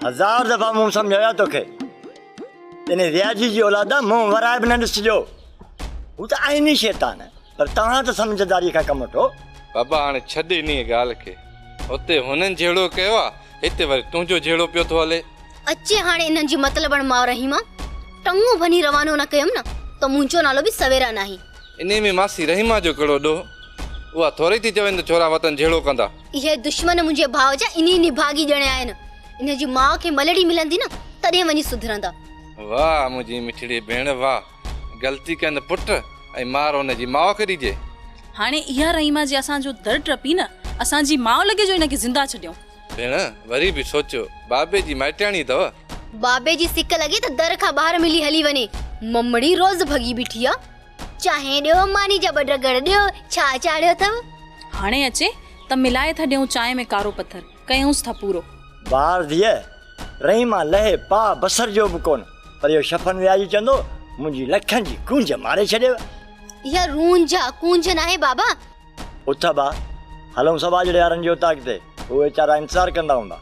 1000 दफ़ा मूं सम्झाया तोखे इन रियाजी जी औलाद मुंहुं वराए बि न ॾिसिजो। हू त आहिनि ई शैतान, पर तव्हां त सम्झदारी खां कमु वठो। बाबा हाणे छॾ इन ॻाल्हि खे। हुते हुननि जहिड़ो कयो आहे, हिते वरी तुंहिंजो जहिड़ो पियो थो हले। अचे हाणे इन्हनि जी मतिलबु मां रहीमा टंगू भनी रवानो न कयमि न त मुंहिंजो नालो बि सवेरा नाही। इन में मासी रहीमा जो कहिड़ो ॾोह? उहा थोरी थी चवनि त छोरा वतन जहिड़ो कंदा। इहे दुश्मन मुंहिंजे भाउ जा इन भागी ॼणे आहिनि। इन जी माउ खे मलड़ी मिलंदी न तॾहिं वञी सुधरंदा। वाह मुंहिंजी मिठड़ी भेण वाह, ग़लती कनि पुट ऐं मार हुनजी माउ खे ॾिजे। हाणे इहा रहीमा जे असांजो दर टपी न, असांजी माउ लॻे जो हिनखे ज़िंदा छॾियूं। भेण वरी बि सोचो, बाबे जी माइटाणी अथव। बाबे जी सिक लॻे त दर खां ॿाहिरि मिली हली वञे। मम्मड़ी रोज़ भगी बीठी आ। चाहे ॾियो मानी जा ॿ ड्रगड़ ॾियो, छा चाढ़ियो अथव? हाणे अचे त मिलाए था ॾियूं चांहि में कारो पत्थर, कयूंसि था पूरो। ॿार धीअ रहीमा लहे पा बसर जो बि कोन, पर इहो शफ़न वियाजी चवंदो मुंहिंजी लखनि जी कूंज मारे छॾियव। इहा रूंज आ, कूंज नाहे बाबा। उथ बा, हलूं समाज वारनि जे उताक ते, उहे वीचारा इंतज़ारु कंदा हूंदा।